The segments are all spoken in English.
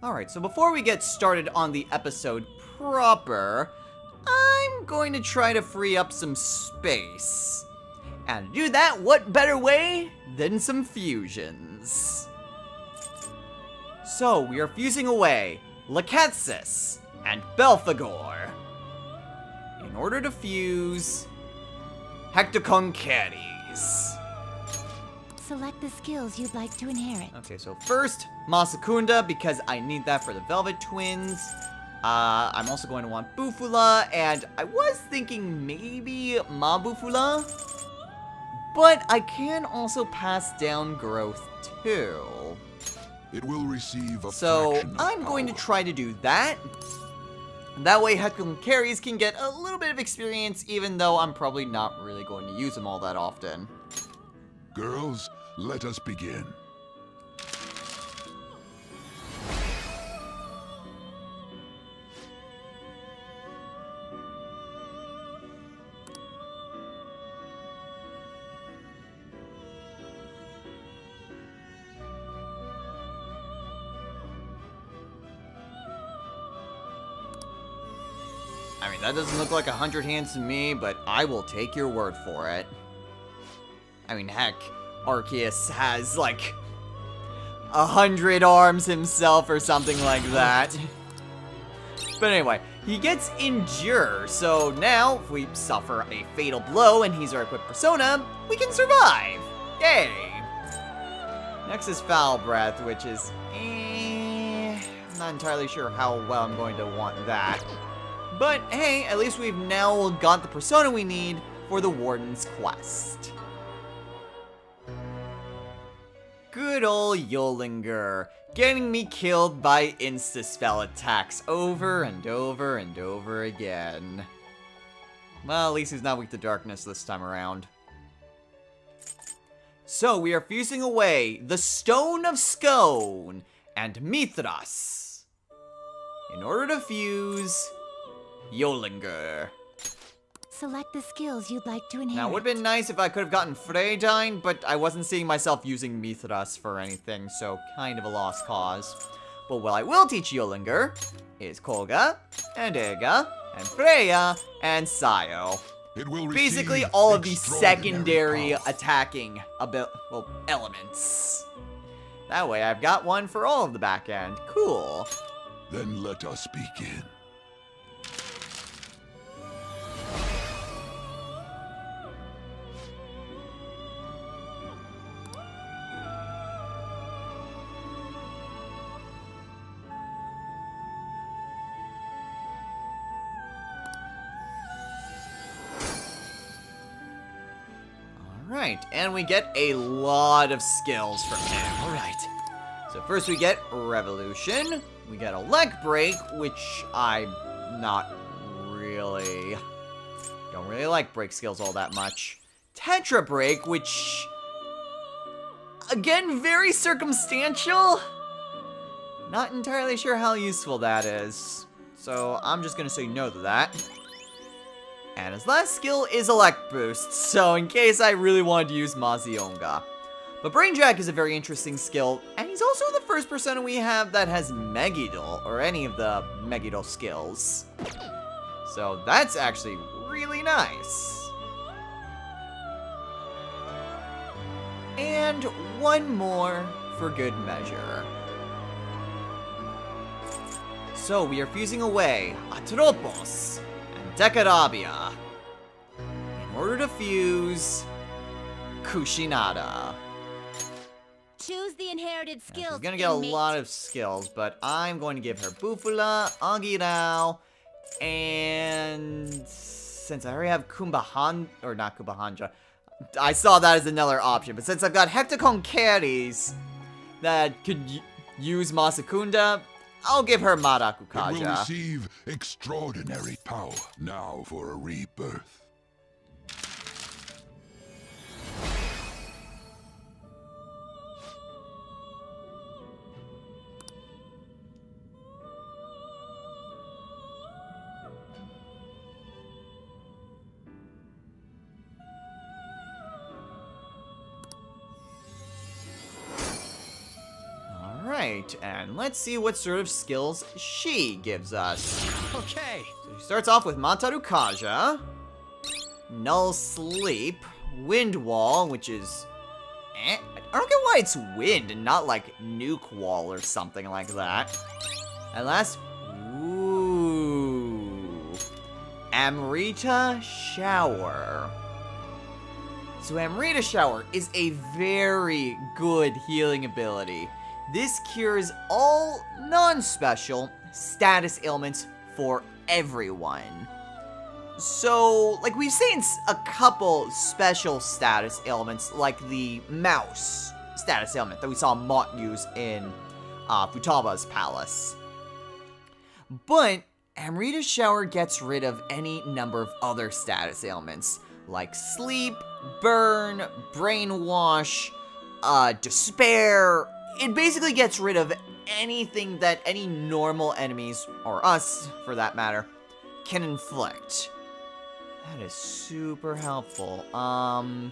Alright, so before we get started on the episode proper, I'm going to try to free up some space. And to do that, what better way than some fusions? So, we are fusing away Lachesis and Belphegor in order to fuse Hectoconchetes. Select the skills you'd like to inherit. Okay, so first, Masakunda, because I need that for the Velvet Twins. I'm also going to want Bufula, and I was thinking maybe Mabufula, but I can also pass down growth too. It will receive a So fraction of I'm going to power. try to do that. That way Hectoconchetes can get a little bit of experience, even though I'm probably not really going to use them all that often. Girls, let us begin. I mean, that doesn't look like 100 hands to me, but I will take your word for it. I mean, heck, Arceus has, like, 100 arms himself or something like that. But anyway, he gets Endure, so now, if we suffer a fatal blow and he's our equipped persona, we can survive! Yay! Next is Foul Breath, which is, I'm not entirely sure how well I'm going to want that. But hey, at least we've now got the persona we need for the Warden's quest. Good ol' Yolinger, getting me killed by insta-spell attacks over and over and over again. Well, at least he's not weak to darkness this time around. So, we are fusing away the Stone of Scone and Mithras in order to fuse Yolinger. Select the skills you'd like to inherit. Now, it would have been nice if I could have gotten Freydine, but I wasn't seeing myself using Mithras for anything, so kind of a lost cause. But what I will teach Yolinger is Kolga, and Ega, and Freya, and Sayo. It will Basically, receive all of the extraordinary secondary power. attacking elements. That way, I've got one for all of the back end. Cool. Then let us begin. Alright, and we get a lot of skills from him. Alright. So first we get Revolution. We get Elect Break, which I'm not really... don't really like break skills all that much. Tetra Break, which... again, very circumstantial. Not entirely sure how useful that is. So I'm just gonna say no to that. And his last skill is Elect Boost, so in case I really wanted to use Mazionga. But Brainjack is a very interesting skill, and he's also the first persona we have that has Megidol, or any of the Megidol skills. So that's actually really nice. And one more for good measure. So we are fusing away Atropos and Decarabia in order to fuse Kushinada. Choose the inherited Now, skills. she's gonna get a inmate. lot of skills, but I'm going to give her Bufula, Agirao, and since I already have Kumbahan, or not Kumbahanja, I saw that as another option, but since I've got Hectoconchetes that could use Masakunda, I'll give her It will Marakukaja. receive extraordinary power. Now for a rebirth. Alright, and let's see what sort of skills she gives us. Okay. So she starts off with Mantaru Kaja, Null Sleep, Wind Wall, which is... I don't get why it's wind and not like Nuke Wall or something like that. And last... Ooh... Amrita Shower. So Amrita Shower is a very good healing ability. This cures all non-special status ailments for everyone. So, like, we've seen a couple special status ailments, like the mouse status ailment that we saw Mott use in Futaba's palace. But Amrita Shower gets rid of any number of other status ailments, like sleep, burn, brainwash, despair. It basically gets rid of anything that any normal enemies, or us for that matter, can inflict. That is super helpful. No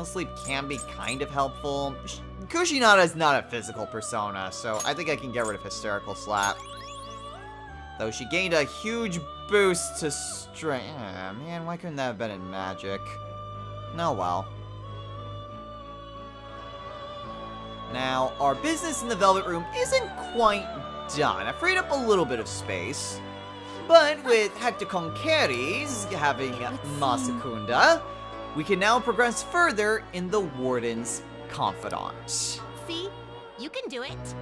sleep can be kind of helpful. Kushinada is not a physical persona, so I think I can get rid of Hysterical Slap. Though she gained a huge boost to strength. Man, why couldn't that have been in magic? No, well. Now, our business in the Velvet Room isn't quite done. I freed up a little bit of space. But with Hecticon Carries having Masakunda, we can now progress further in the Warden's Confidant. See? You can do it.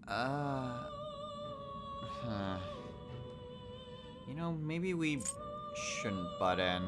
Huh. You know, maybe we shouldn't butt in.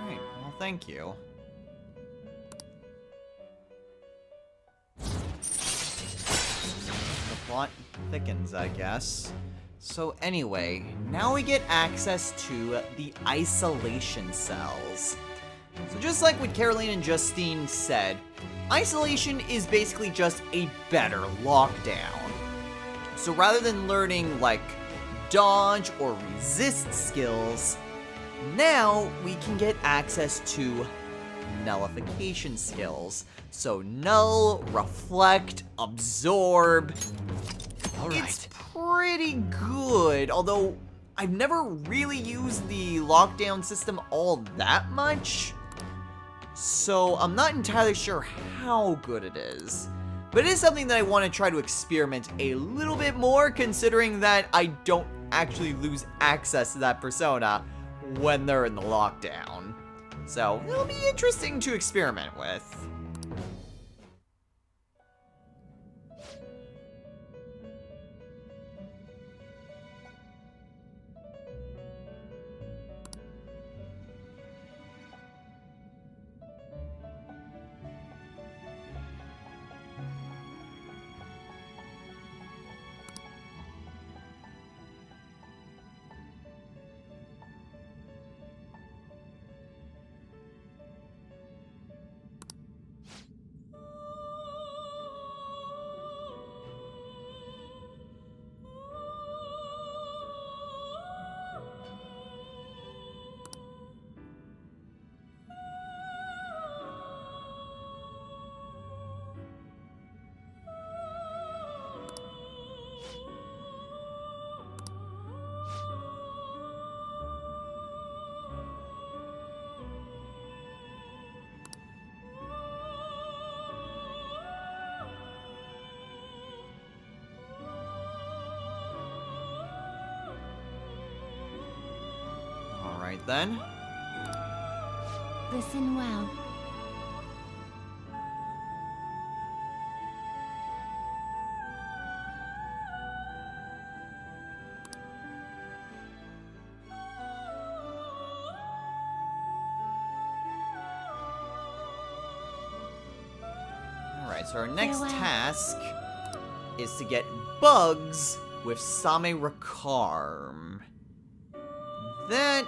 Alright, well, thank you. The plot thickens, I guess. So anyway, now we get access to the isolation cells. So just like what Caroline and Justine said, isolation is basically just a better lockdown. So rather than learning, like, dodge or resist skills, now we can get access to nullification skills. So null, reflect, absorb. It's pretty good, although I've never really used the lockdown system all that much. So I'm not entirely sure how good it is. But it is something that I want to try to experiment a little bit more, considering that I don't actually lose access to that persona when they're in the lockdown. So it'll be interesting to experiment with. Alright then. Listen well. Alright, so our next Farewell. task is to get bugs with Same Rakarm. That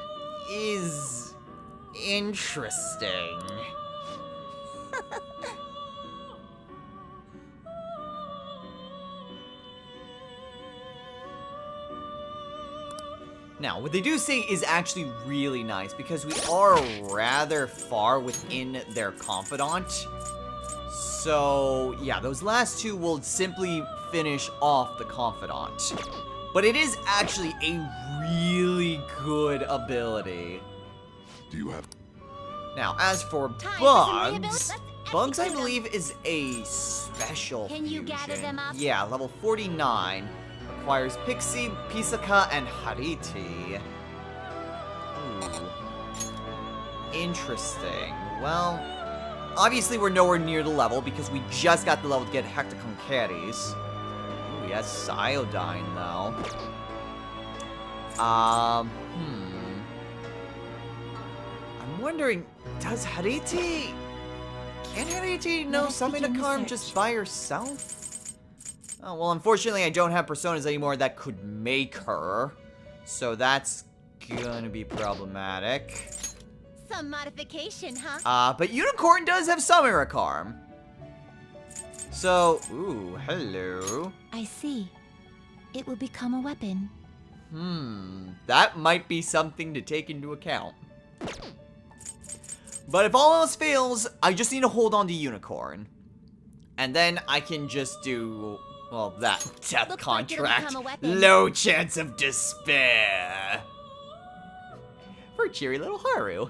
is Interesting. Now, what they do say is actually really nice because we are rather far within their confidant. So, yeah, those last two will simply finish off the confidant. But it is actually a really good ability. Do you have... Now, as for Time for some bugs, rehabilitation. bugs I Execute 'em. believe is a special Can you gather fusion. them up? Yeah, level 49. Requires Pixie, Pisaka, and Hariti. Ooh. Interesting. Well, obviously we're nowhere near the level because we just got the level to get Hectoconcaries. Ooh, he has Iodine, though. I'm wondering, does Hariti... Can Hariti know Let us summon a begin the Karm search. just by herself? Oh, well, unfortunately, I don't have personas anymore that could make her. So that's gonna be problematic. Some modification, huh? But Unicorn does have Summon Karm. So, ooh, hello. I see. It will become a weapon. That might be something to take into account. But if all else fails, I just need to hold on to Unicorn. And then I can just do, well, that death Looks like it'll contract. become a weapon. Low chance of despair. For cheery little Haru.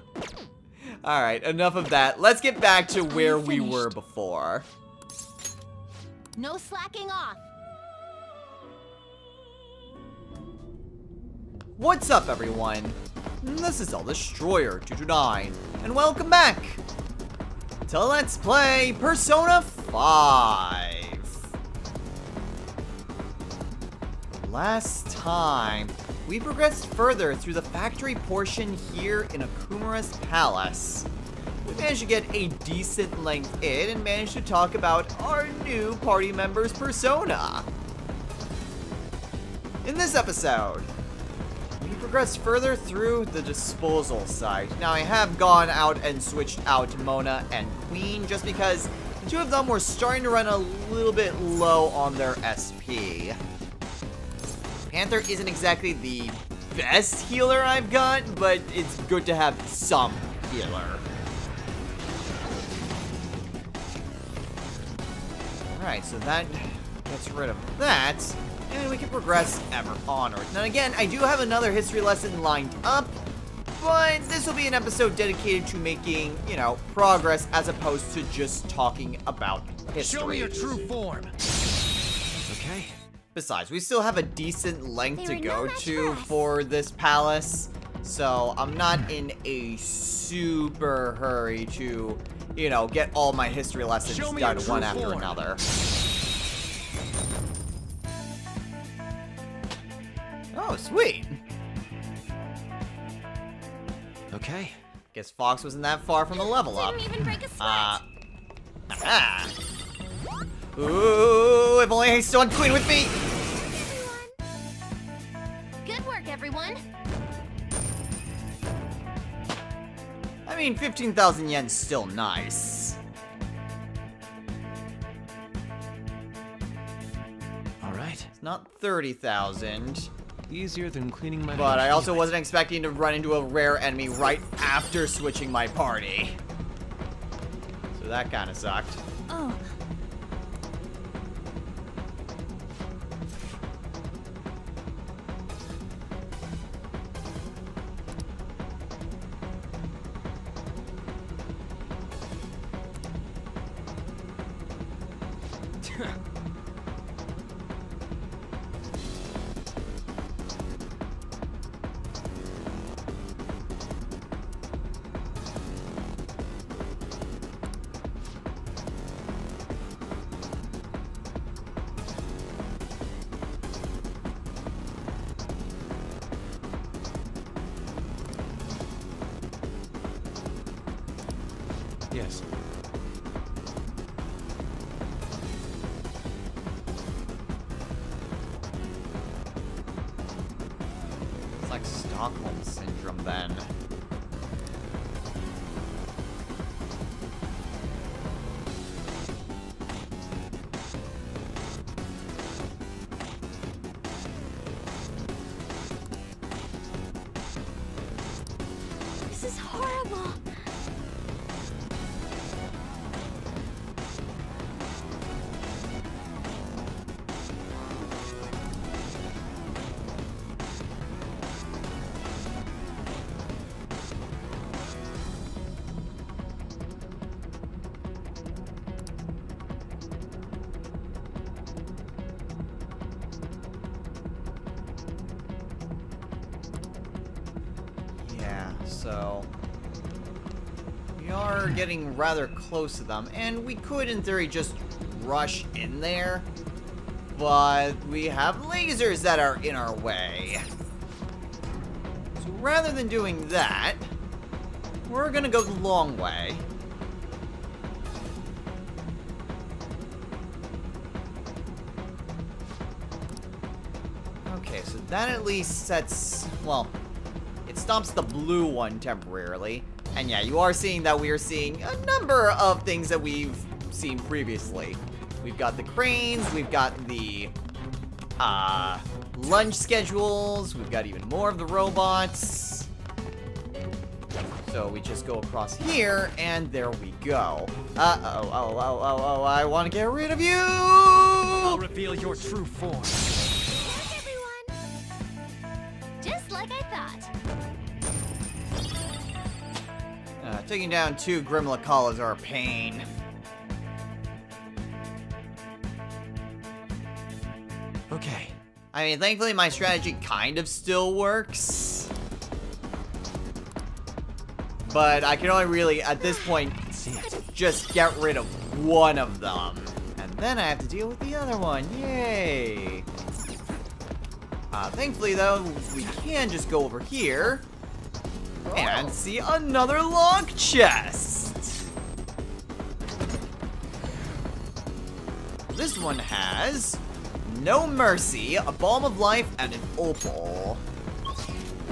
Alright, enough of that. Let's get back to where we were finished? before. No slacking off. What's up, everyone? This is El Destroyer 229, and welcome back to Let's Play Persona 5. Last time, we progressed further through the factory portion here in Akumura's palace. We managed to get a decent length in and managed to talk about our new party member's persona. In this episode, we progress further through the disposal site. Now, I have gone out and switched out Mona and Queen just because the two of them were starting to run a little bit low on their SP. Panther isn't exactly the best healer I've got, but it's good to have some healer. Alright, so that gets rid of that. And we can progress ever onward. Now again, I do have another history lesson lined up, but this will be an episode dedicated to making, you know, progress as opposed to just talking about history. Show me your true form. Okay. Besides, we still have a decent length They to were go no match to for us. for this palace, so I'm not in a super hurry to, you know, get all my history lessons Show me done your true one after form. another. Oh, sweet. Okay. Guess Fox wasn't that far from a level up. Didn't even break a sweat. Aha. Ooh, if only I still had Queen with me. Good work, everyone. I mean, 15,000 yen's still nice. All right. It's not 30,000. Easier than cleaning my. But I also wasn't expecting to run into a rare enemy right after switching my party. So that kind of sucked. Oh, Yes. It's like Stockholm Syndrome then. So we are getting rather close to them, and we could, in theory, just rush in there, but we have lasers that are in our way. So rather than doing that, we're gonna go the long way. Okay, so that at least sets, well, it stops the blue one temporarily. And yeah, you are seeing that we are seeing a number of things that we've seen previously. We've got the cranes, we've got the lunch schedules, we've got even more of the robots. So we just go across here, and there we go. Oh, I want to get rid of you! I'll reveal your true form. Look, everyone! Just like I thought. Taking down 2 Grimlacalas are a pain. Okay. I mean, thankfully my strategy kind of still works. But I can only really, at this point, See it. just get rid of one of them. And then I have to deal with the other one. Yay! Thankfully, though, we can just go over here and see another lock chest. This one has no mercy, a balm of life, and an opal.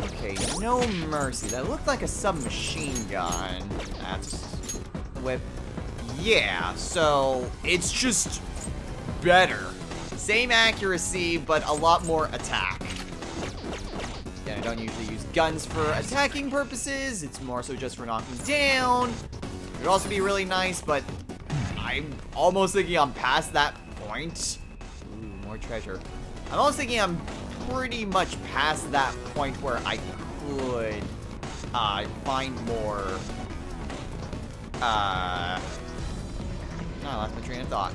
Okay, no mercy. That looked like a submachine gun. That's a whip. Yeah, so it's just better. Same accuracy, but a lot more attack. Again, I don't usually use guns for attacking purposes. It's more so just for knocking down. It would also be really nice, but I'm almost thinking I'm past that point. Ooh, more treasure. I'm almost thinking I'm pretty much past that point where I could find more. I lost my train of thought.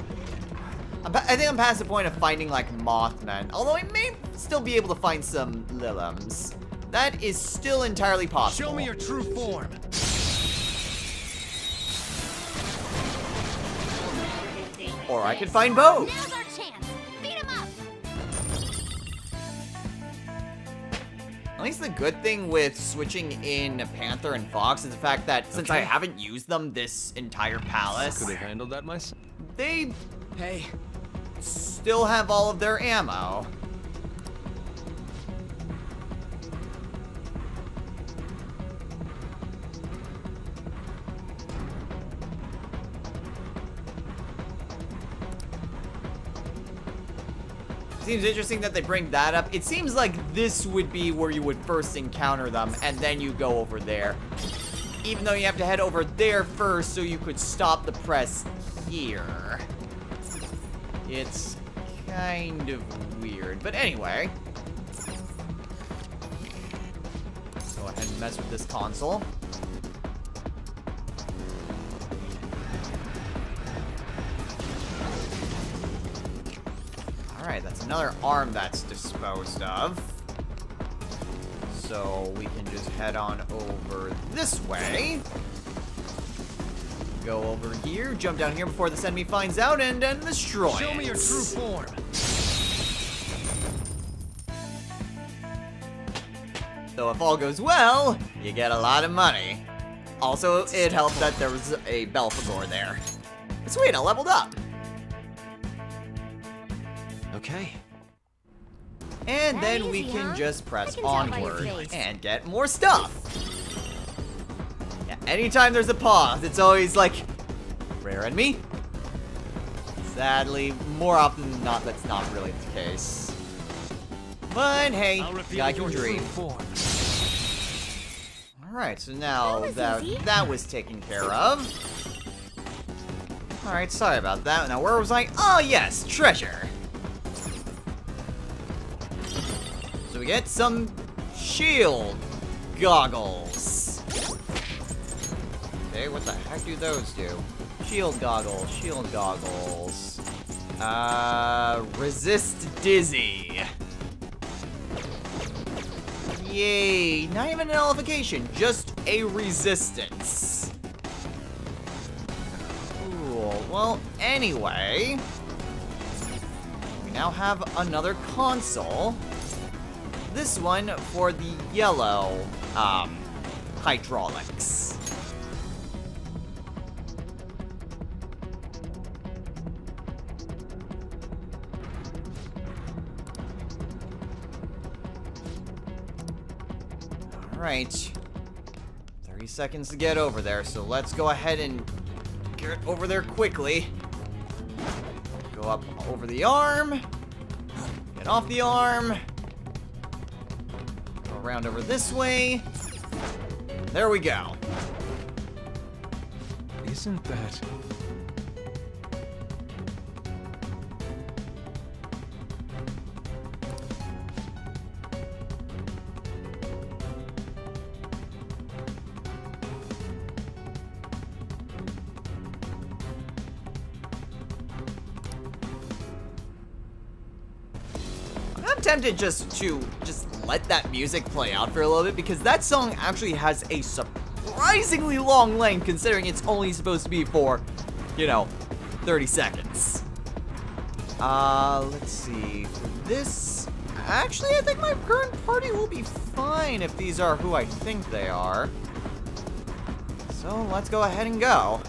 I think I'm past the point of finding, like, Mothmen. Although I may still be able to find some Lilims. That is still entirely possible. Show me your true form. Or I could find both. Now's our chance. Beat him up. At least the good thing with switching in Panther and Fox is the fact that since I haven't used them this entire palace, Could have handled that myself. they Hey. still have all of their ammo. Seems interesting that they bring that up. It seems like this would be where you would first encounter them, and then you go over there. Even though you have to head over there first so you could stop the press here. It's kind of weird. But anyway. Go ahead and mess with this console. Alright, that's another arm that's disposed of. So we can just head on over this way. Go over here, jump down here before this enemy finds out, and then destroy it. Show me your true form. So if all goes well, you get a lot of money. Also, it helped that there was a Belphegor there. Sweet, I leveled up. Okay. And That then we easy, can huh? just I press can tell by your onward face. and get more stuff. Yeah, anytime there's a pause, it's always like, rare enemy. Sadly, more often than not, that's not really the case. But hey, I'll reveal I can your true dream. form. Alright, so now That was easy. that was taken care of. Alright, sorry about that. Now, where was I? Oh, yes, treasure. So we get some shield goggles. Okay, what the heck do those do? Shield goggles, shield goggles. Resist dizzy. Yay, not even an nullification, just a resistance. Cool. Well, anyway, we now have another console. This one for the yellow hydraulics. Alright. 30 seconds to get over there, so let's go ahead and get over there quickly. Go up over the arm. Get off the arm. Go around over this way. There we go. Isn't that... I'm tempted just to let that music play out for a little bit, because that song actually has a surprisingly long length considering it's only supposed to be for, 30 seconds. Let's see. For this, actually, I think my current party will be fine if these are who I think they are. So let's go ahead and go.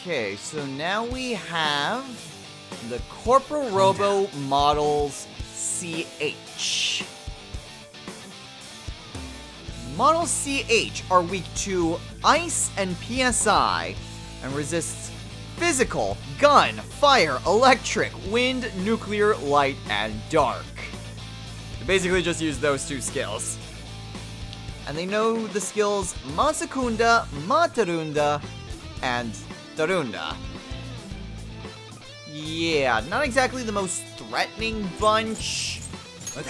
Okay, so now we have the Corporal Robo Models CH. Models CH are weak to ice and PSI and resists physical, gun, fire, electric, wind, nuclear, light, and dark. They basically just use those two skills. And they know the skills Masakunda, Matarunda, and Darunda. Yeah, not exactly the most threatening bunch. But,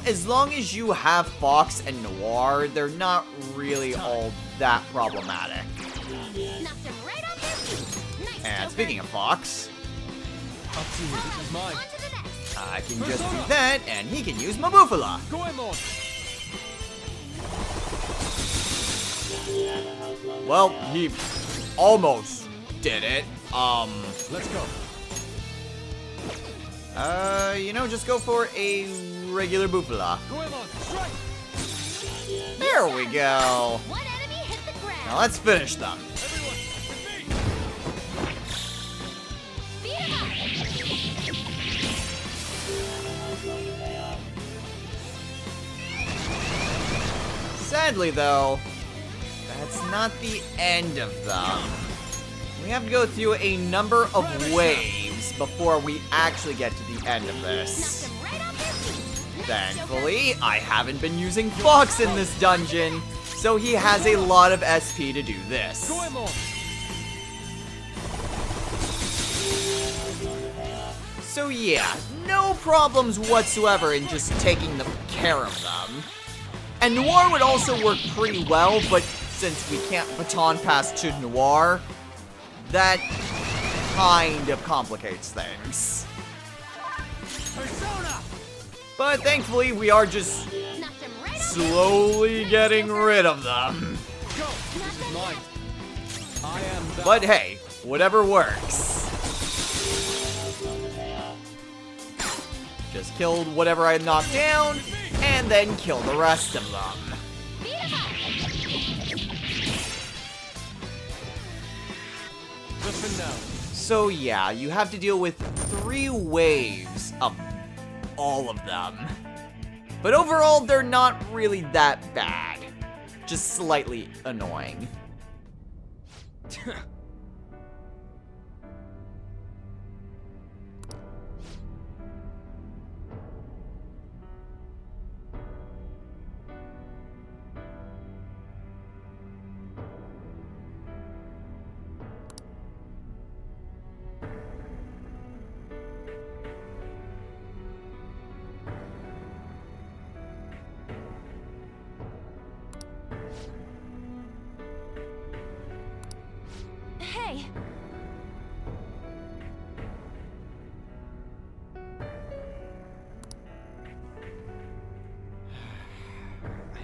as long as you have Fox and Noir, they're not really all that problematic. And speaking of Fox, Up to you, this is mine. I can just do that, and he can use Mabufala. Well, he almost did it. Let's go. Just go for a regular Bufala. Strike. There we go. One enemy hit the ground. Now let's finish them. Everyone, Beat him up. Sadly, though, that's not the end of them. We have to go through a number of waves before we actually get to the end of this. Knocked him right off their feet. Thankfully, I haven't been using Fox in this dungeon, so he has a lot of SP to do this. So yeah, no problems whatsoever in just taking care of them. And Noir would also work pretty well, but since we can't baton pass to Noir, that kind of complicates things. Persona. But thankfully, we are just Knocked him right off. slowly getting rid of them. Go. This is mine. I am the... But hey, whatever works. Just killed whatever I knocked down, and then kill the rest of them. Beat him up. Listen now. So yeah, you have to deal with 3 waves of all of them. But overall, they're not really that bad. Just slightly annoying.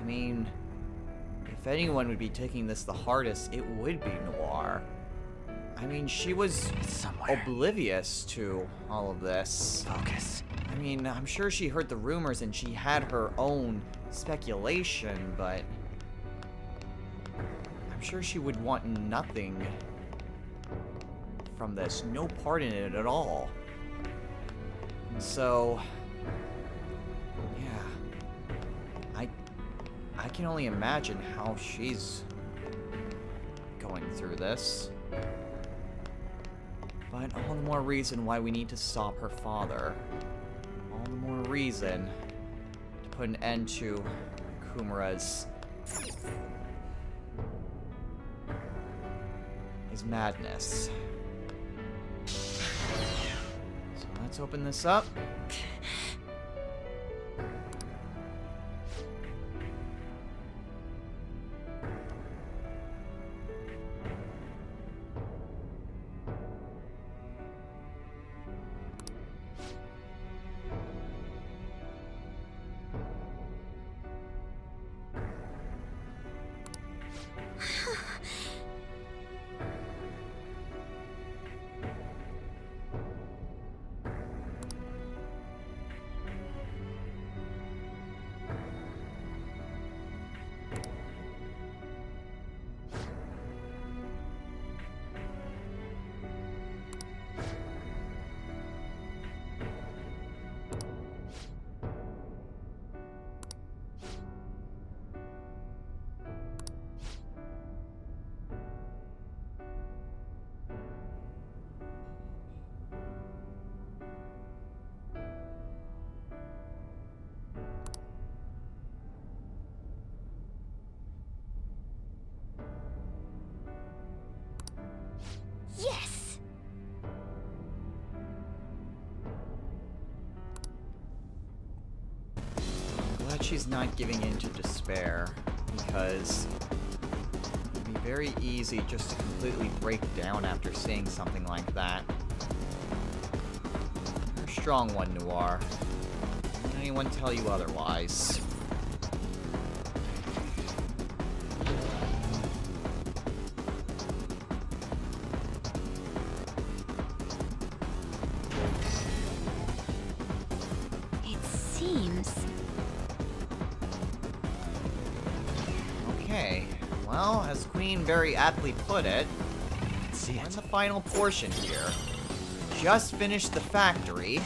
I mean, if anyone would be taking this the hardest, it would be Noir. I mean, she was somewhere. oblivious to all of this. Focus. I mean, I'm sure she heard the rumors and she had her own speculation, but I'm sure she would want nothing from this. No part in it at all. And so, yeah. I can only imagine how she's going through this. But all the more reason why we need to stop her father. All the more reason to put an end to Kumara's his madness. So let's open this up. Yes! I'm glad she's not giving in to despair, because it'd be very easy just to completely break down after seeing something like that. You're a strong one, Noir. Don't let anyone tell you otherwise. It seems... Okay, well, as Queen very aptly put it, See we're in it. the final portion here. Just finished the factory.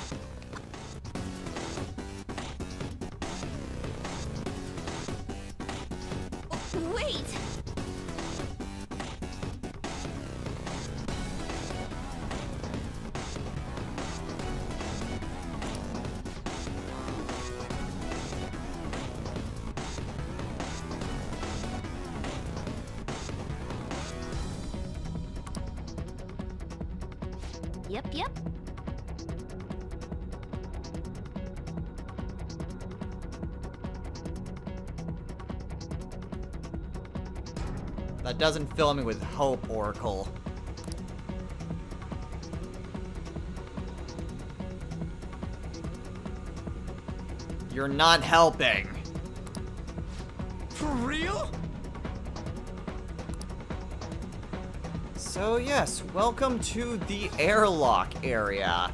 Wait! Yep. That doesn't fill me with hope, Oracle. You're not helping. For real? So yes, welcome to the airlock area,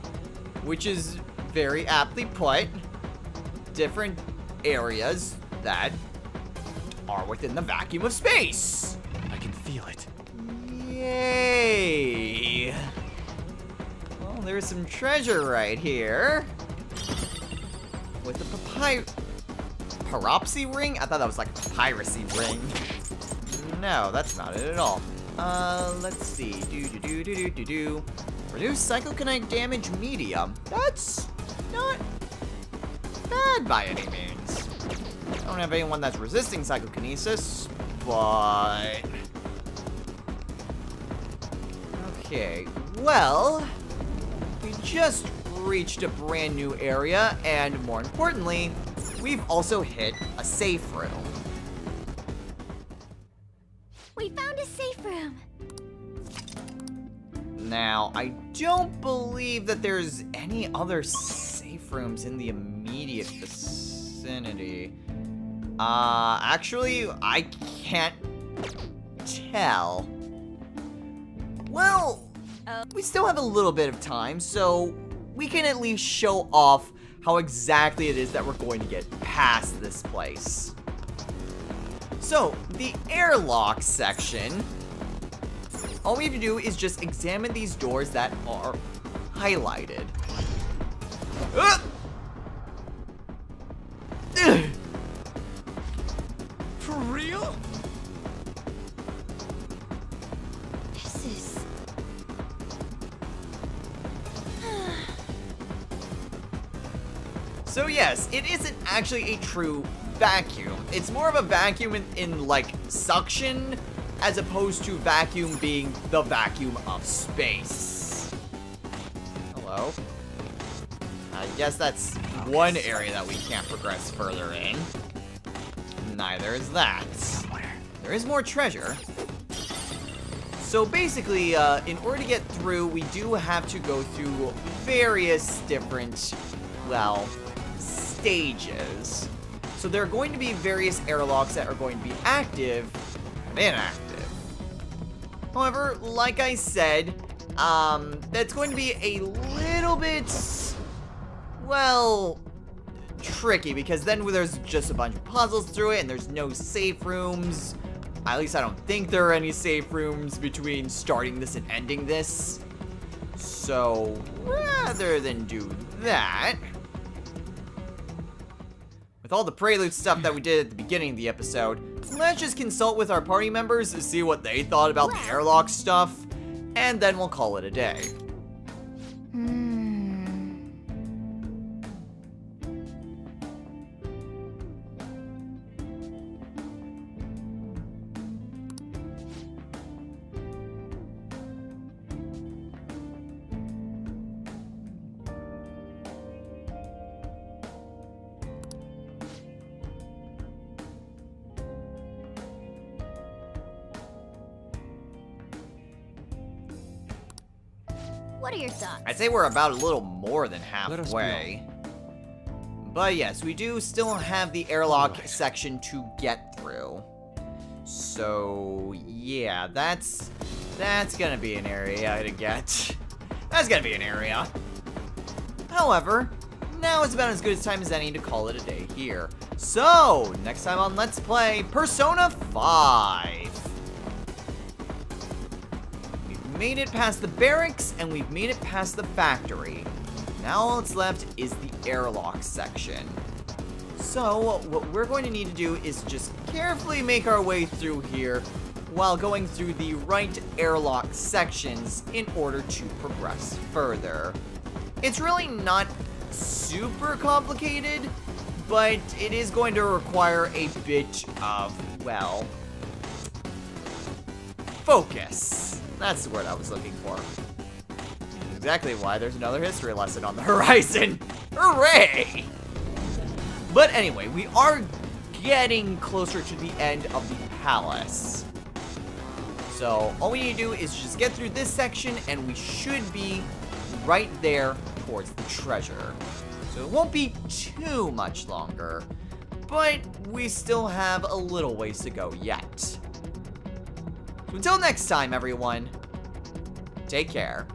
which is very aptly put, different areas that are within the vacuum of space. I can feel it. Yay! Well, there's some treasure right here. With the Paropsy ring? I thought that was like a piracy ring. No, that's not it at all. Let's see. Reduce psychokinetic damage medium. That's not bad by any means. I don't have anyone that's resisting psychokinesis, but... Okay, well... We just reached a brand new area, and more importantly, we've also hit a safe room. We found a safe room! Now, I don't believe that there's any other safe rooms in the immediate vicinity. Actually, I can't tell. Well, we still have a little bit of time, so we can at least show off how exactly it is that we're going to get past this place. So, the airlock section, all we have to do is just examine these doors that are highlighted. For real? This is... So yes, it isn't actually a true vacuum. It's more of a vacuum in like suction, as opposed to vacuum being the vacuum of space. Hello? I guess that's one area that we can't progress further in. Neither is that. There is more treasure. So basically, in order to get through, we do have to go through various different, well, stages. So there are going to be various airlocks that are going to be active and inactive. However, like I said, that's going to be a little bit, well, tricky, because then there's just a bunch of puzzles through it and there's no safe rooms. At least I don't think there are any safe rooms between starting this and ending this. So rather than do that, with all the prelude stuff that we did at the beginning of the episode, let's just consult with our party members to see what they thought about the airlock stuff, and then we'll call it a day. What are your thoughts? I'd say we're about a little more than Let us halfway. But yes, we do still have the airlock section to get through. So yeah, that's gonna be an area to get. That's gonna be an area. However, now is about as good a time as any to call it a day here. So, next time on Let's Play Persona 5. We've made it past the barracks, and we've made it past the factory. Now all that's left is the airlock section. So, what we're going to need to do is just carefully make our way through here while going through the right airlock sections in order to progress further. It's really not super complicated, but it is going to require a bit of, well, focus. That's the word I was looking for. Exactly why there's another history lesson on the horizon. Hooray! But anyway, we are getting closer to the end of the palace. So all we need to do is just get through this section and we should be right there towards the treasure. So it won't be too much longer, but we still have a little ways to go yet. So until next time, everyone, take care.